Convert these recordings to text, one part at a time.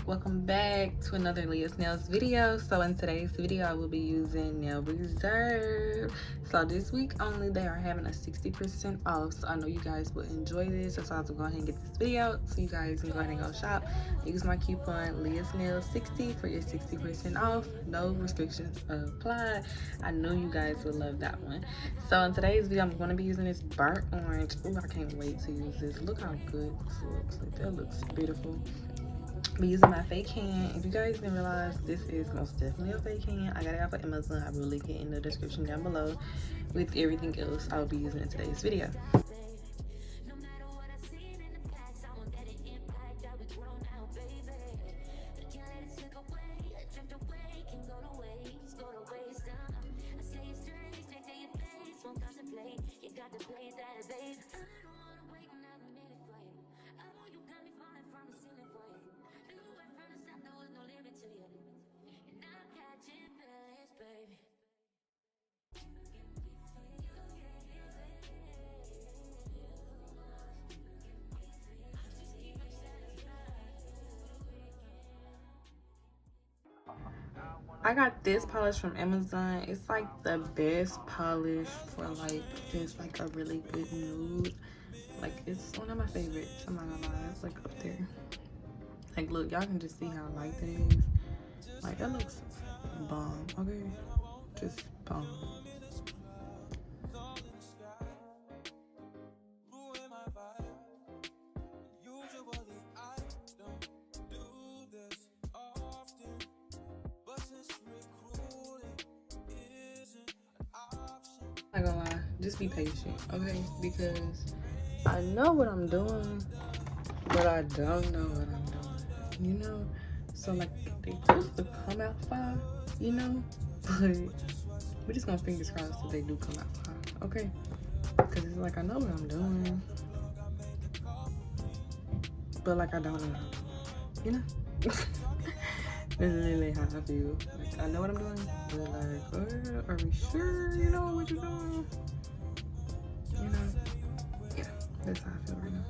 welcome back to another Liyahs nails video. So in today's video I will be using Nail Reserve. So this week only they are having a 60% off, so I know you guys will enjoy this. So I was gonna go ahead and get this video out so you guys can go ahead and go shop. Use my coupon Liyahs nails 60 for your 60% off. No restrictions applied. I know you guys will love that one. So in today's video I'm going to be using this burnt orange. Ooh, I can't wait to use this. Look how good this looks. Like, that looks beautiful. I'll be using my fake hand. If you guys didn't realize, this is most definitely a fake hand. I got it off of Amazon. I will link it in the description down below with everything else I'll be using in today's video. I got this polish from Amazon. It's like the best polish for like just like a really good nude. Like, it's one of my favorites. I'm not gonna lie, it's like up there. Like, look, y'all can just see how light that is. Like, that looks bomb. Okay, just bomb. I'm not gonna lie, just be patient, okay? Because I know what I'm doing, but I don't know what I'm doing, you know? So like, they supposed to come out fine, you know? But we're just gonna fingers crossed that they do come out fine, okay? Because it's like, I know what I'm doing, but like, I don't know what I'm doing, you know? This is really how I feel. Like, I know what I'm doing, but like, are we sure you know what you're doing? You know? Yeah, that's how I feel right now.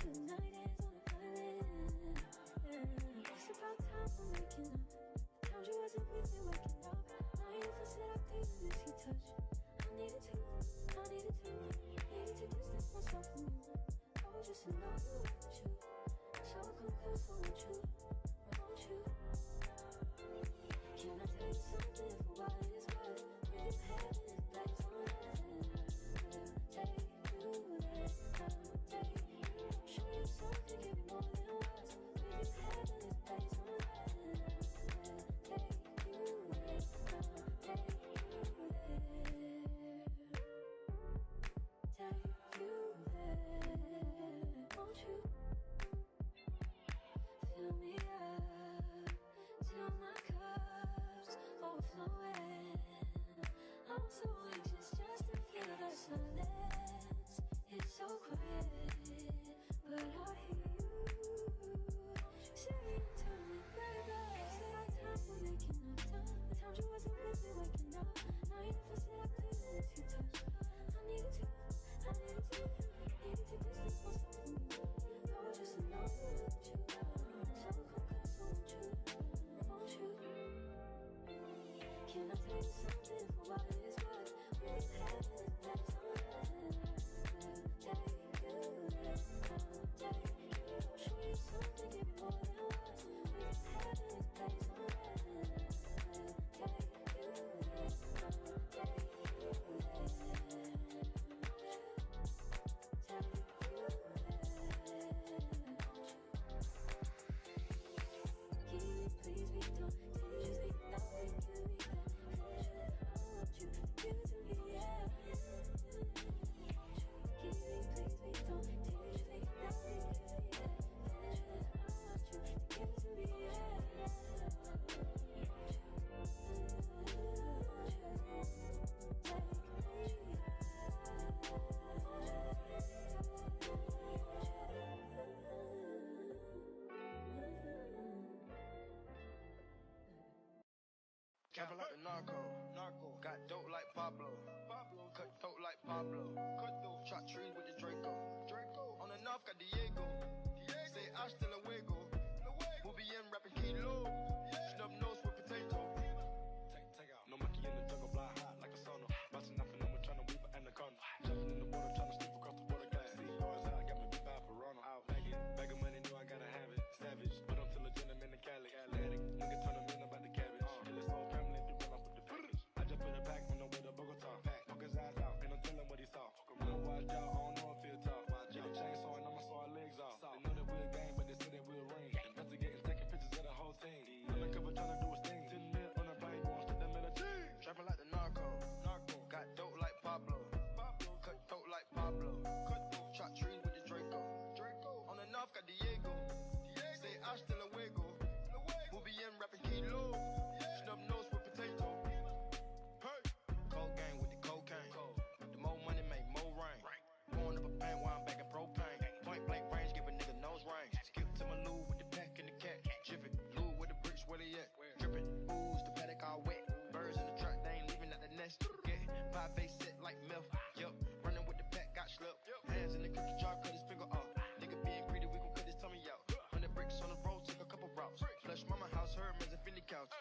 Tonight is on an island. It's about time for making up. Found you wasn't with me waking up. Now you said I didn't miss your touch. I needed to distance myself from you. I was just alone with you. So I confess, I want you. Can I tell you something for what it's worth? We've had this place on earth. Take you there, take you. Show you something, give you more than words. We've had this place on earth. Take you there, take you there. Take you there. Won't you fill me up till my cup's overflowing? I'm so anxious just to feel the silence. It's so quiet, but I hear you saying to me, baby. Said I time for making up time. The times you wasn't with me waking up. Now you never said I couldn't miss your touch. I needed to distance myself from you. I was just alone with you. So confess, won't you? Can I tell you something for what it's worth? We've had this place on earth. Take you there, take you. Show you something, give you more than words. We've had this place on earth. Take you there, take you there. Can you please be done? Can you just be done? Can you be done? Can you just, I want you. Trapping like the narco. Got dope like Pablo. Cut throat like Pablo. Chop trees with the Draco. On the north got Diego. Say hasta luego. We'll be in rapping kilo. Snub nose with potato. Take out. No monkey in the jungle, blind hot like a sauna. Bouncing nothing, I'm trying to weep an anaconda. Jumping in the water, trying to slip across the water. Got CEOs out, got me big bad for Ronald. Out bag of money, know I gotta have it. Savage, but I'm still a gentleman in Cali. Athletic, nigga turn them in about the cabbage. Kill his whole family if you run off with the package. I just put a pack on the way to Bogota. Poke his eyes out, and I'm telling what he saw. Pokemon watch out, I don't know if he'll talk. Get a chainsaw and I'ma saw our legs off. They know that we're a gang, but they say that we'll ring. Investigating, taking pictures of the whole team. Undercover trying to do his thing. 10 mil on a plane, going straight to Medellin. Trapping like the narco. Got dope like Pablo. Cut throat like Pablo. Chop trees with the Draco. On the north got Diego. Say hasta luego. We'll be in rapping kilo. Snub nose with potato. Hey. Cold gang with the cocaine. The more money make more rain. Going up a paint while I'm back in propane. Point blank range, give a nigga nose range. Skip to my loo with the pack and the cat. Jiffy, loo with the bricks, where they at? Dripping, booze, the paddock all wet. Birds in the truck, they ain't leaving at the nest. Get pie face set like milk. Yup, running with the pack, got slipped. Hands in the cookie jar, cut his finger off. Nigga being greedy, we gon' cut his tummy out. 100 bricks on the road, took a couple routes. Flush mama house, Hermes and Philly couch.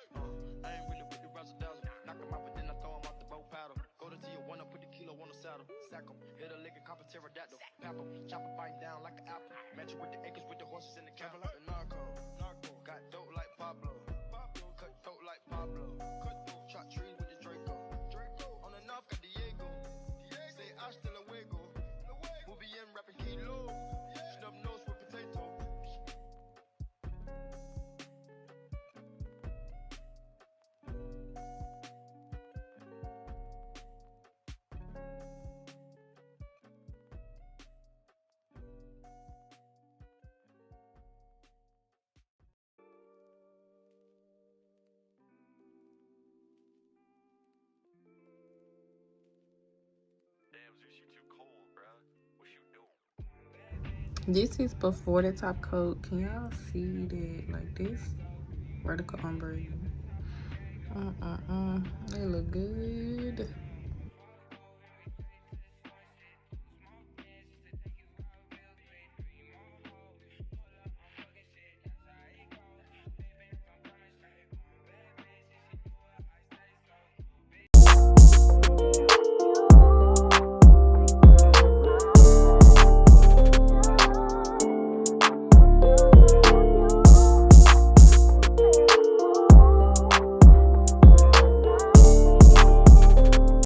I ain't really with the razzle dazzle. Knock him out, but then I throw him out the boat paddle. Go to Tijuana, put the kilo on the saddle. Sack him, hit a lick and cop a pterodactyl. Pap him, chop a bite down like an apple. Match it with the acres, with the horses in the cabin like the narco. Got dope like Pablo. Cut throat like Pablo. Chop trees with the Draco. On the north got Diego. Say hasta luego. We'll be in rapping kilo. Snub nose with potato. Damn, Zeus, you too cold, bruh. What you doing? This is before the top coat. Can y'all see that? Like this vertical ombre. They look good.